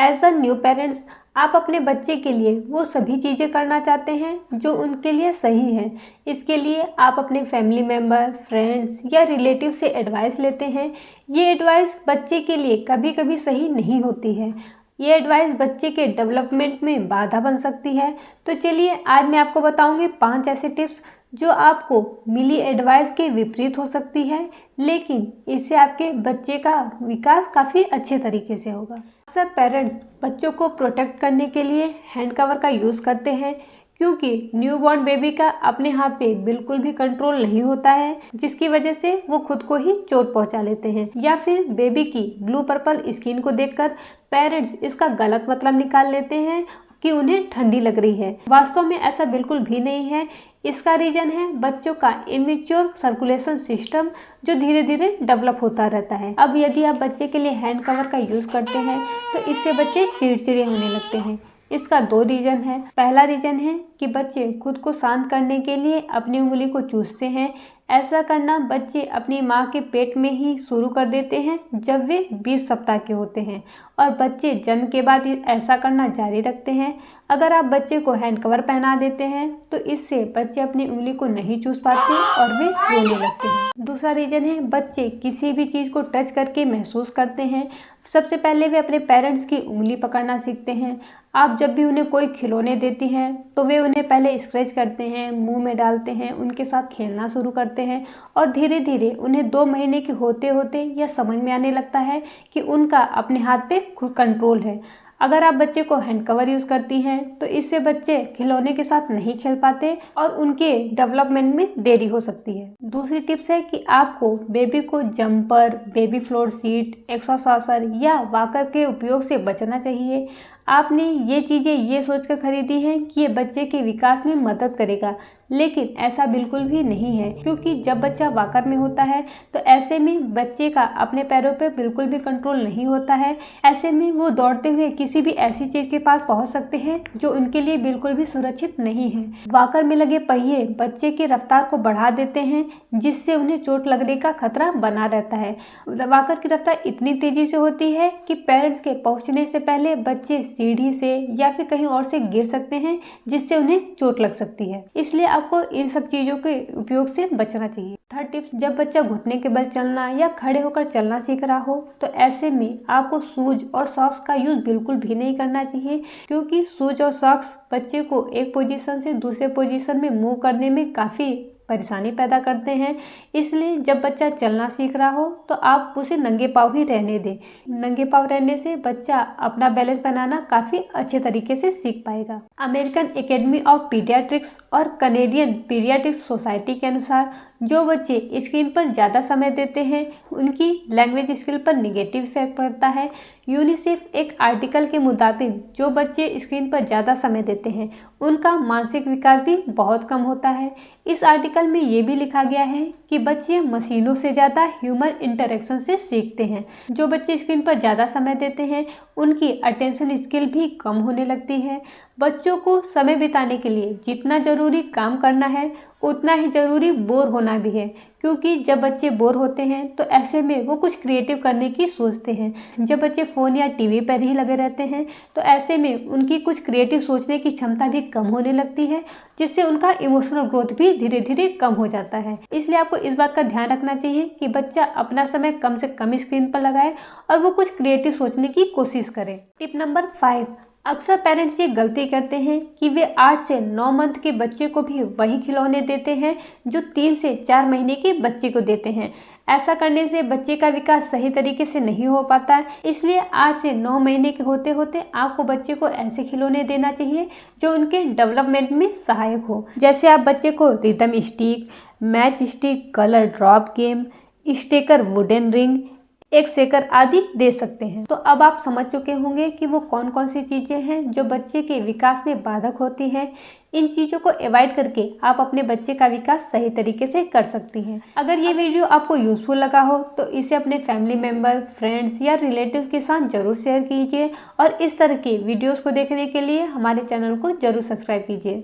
As a new parents आप अपने बच्चे के लिए वो सभी चीज़ें करना चाहते हैं जो उनके लिए सही है। इसके लिए आप अपने फैमिली मेम्बर, फ्रेंड्स या रिलेटिव से एडवाइस लेते हैं। ये एडवाइस बच्चे के लिए कभी कभी सही नहीं होती है। ये एडवाइस बच्चे के डेवलपमेंट में बाधा बन सकती है। तो चलिए आज मैं आपको बताऊंगी 5 ऐसे टिप्स जो आपको मिली एडवाइस के विपरीत हो सकती है, लेकिन इससे आपके बच्चे का विकास काफ़ी अच्छे तरीके से होगा। अक्सर पेरेंट्स बच्चों को प्रोटेक्ट करने के लिए हैंड कवर का यूज़ करते हैं, क्योंकि न्यूबॉर्न बेबी का अपने हाथ पे बिल्कुल भी कंट्रोल नहीं होता है, जिसकी वजह से वो खुद को ही चोट पहुंचा लेते हैं। या फिर बेबी की ब्लू पर्पल स्किन को देखकर पेरेंट्स इसका गलत मतलब निकाल लेते हैं कि उन्हें ठंडी लग रही है। वास्तव में ऐसा बिल्कुल भी नहीं है। इसका रीजन है बच्चों का इमेच्योर सर्कुलेशन सिस्टम, जो धीरे धीरे डेवलप होता रहता है। अब यदि आप बच्चे के लिए हैंड कवर का यूज़ करते हैं तो इससे बच्चे चिड़चिड़े होने लगते हैं। इसका 2 रीजन है। पहला रीजन है कि बच्चे खुद को शांत करने के लिए अपनी उंगली को चूसते हैं। ऐसा करना बच्चे अपनी माँ के पेट में ही शुरू कर देते हैं जब वे 20 सप्ताह के होते हैं, और बच्चे जन्म के बाद ऐसा करना जारी रखते हैं। अगर आप बच्चे को हैंड कवर पहना देते हैं तो इससे बच्चे अपनी उंगली को नहीं चूस पाते और वे रोने लगते हैं। दूसरा रीजन है बच्चे किसी भी चीज़ को टच करके महसूस करते हैं। सबसे पहले वे अपने पेरेंट्स की उंगली पकड़ना सीखते हैं। आप जब भी उन्हें कोई खिलौने देती हैं तो वे उन्हें पहले स्क्रैच करते हैं, मुंह में डालते हैं, उनके साथ खेलना शुरू करते हैं, और धीरे धीरे उन्हें 2 महीने के होते होते यह समझ में आने लगता है कि उनका अपने हाथ पे खुद कंट्रोल है। अगर आप बच्चे को हैंड कवर यूज़ करती हैं तो इससे बच्चे खिलौने के साथ नहीं खेल पाते और उनके डेवलपमेंट में देरी हो सकती है। दूसरी टिप्स है कि आपको बेबी को jumper, baby floor seat, exerciser या वॉकर के उपयोग से बचना चाहिए। आपने ये चीज़ें ये सोचकर खरीदी हैं कि ये बच्चे के विकास में मदद करेगा, लेकिन ऐसा बिल्कुल भी नहीं है, क्योंकि जब बच्चा वॉकर में होता है तो ऐसे में बच्चे का अपने पैरों पे बिल्कुल भी कंट्रोल नहीं होता है। ऐसे में वो दौड़ते हुए किसी भी ऐसी चीज़ के पास पहुंच सकते हैं जो उनके लिए बिल्कुल भी सुरक्षित नहीं है। वॉकर में लगे पहिए बच्चे की रफ्तार को बढ़ा देते हैं, जिससे उन्हें चोट लगने का खतरा बना रहता है। वॉकर की रफ्तार इतनी तेजी से होती है कि पेरेंट्स के पहुँचने से पहले बच्चे सीढ़ी से या फिर कहीं और से गिर सकते हैं, जिससे उन्हें चोट लग सकती है। इसलिए आपको इन सब चीज़ों के उपयोग से बचना चाहिए। थर्ड टिप्स, जब बच्चा घुटने के बल चलना या खड़े होकर चलना सीख रहा हो तो ऐसे में आपको शूज और सॉक्स का यूज बिल्कुल भी नहीं करना चाहिए, क्योंकि शूज और सॉक्स बच्चे को एक पोजीशन से दूसरे पोजीशन में मूव करने में काफ़ी परेशानी पैदा करते हैं। इसलिए जब बच्चा चलना सीख रहा हो तो आप उसे नंगे पाँव ही रहने दें। नंगे पाँव रहने से बच्चा अपना बैलेंस बनाना काफ़ी अच्छे तरीके से सीख पाएगा। अमेरिकन एकेडमी ऑफ पीडियाट्रिक्स और कनेडियन पीडियाट्रिक्स सोसाइटी के अनुसार जो बच्चे स्क्रीन पर ज़्यादा समय देते हैं उनकी लैंग्वेज स्किल पर निगेटिव इफेक्ट पड़ता है। यूनिसेफ एक आर्टिकल के मुताबिक जो बच्चे स्क्रीन पर ज़्यादा समय देते हैं उनका मानसिक विकास भी बहुत कम होता है। इस आर्टिकल में ये भी लिखा गया है कि बच्चे मशीनों से ज़्यादा ह्यूमन इंटरेक्शन से सीखते हैं। जो बच्चे स्क्रीन पर ज़्यादा समय देते हैं उनकी अटेंशन स्किल भी कम होने लगती है। बच्चों को समय बिताने के लिए जितना ज़रूरी काम करना है उतना ही ज़रूरी बोर होना भी है, क्योंकि जब बच्चे बोर होते हैं तो ऐसे में वो कुछ क्रिएटिव करने की सोचते हैं। जब बच्चे फ़ोन या टीवी पर ही लगे रहते हैं तो ऐसे में उनकी कुछ क्रिएटिव सोचने की क्षमता भी कम होने लगती है, जिससे उनका इमोशनल ग्रोथ भी धीरे धीरे कम हो जाता है। इसलिए आपको इस बात का ध्यान रखना चाहिए कि बच्चा अपना समय कम से कम स्क्रीन पर लगाए और वो कुछ क्रिएटिव सोचने की कोशिश करे। टिप नंबर 5, अक्सर पेरेंट्स ये गलती करते हैं कि वे 8 से 9 मंथ के बच्चे को भी वही खिलौने देते हैं जो 3 से 4 महीने के बच्चे को देते हैं। ऐसा करने से बच्चे का विकास सही तरीके से नहीं हो पाता है। इसलिए 8 से 9 महीने के होते होते आपको बच्चे को ऐसे खिलौने देना चाहिए जो उनके डेवलपमेंट में सहायक हो। जैसे आप बच्चे को rhythm stick, match stick, colour drop game, Strecker wooden ring, एक शेकर आदि दे सकते हैं। तो अब आप समझ चुके होंगे कि वो कौन कौन सी चीज़ें हैं जो बच्चे के विकास में बाधक होती हैं। इन चीज़ों को अवॉइड करके आप अपने बच्चे का विकास सही तरीके से कर सकती हैं। अगर ये वीडियो आपको यूज़फुल लगा हो तो इसे अपने फैमिली मेम्बर, फ्रेंड्स या रिलेटिव के साथ ज़रूर शेयर कीजिए, और इस तरह की वीडियोज़ को देखने के लिए हमारे चैनल को ज़रूर सब्सक्राइब कीजिए।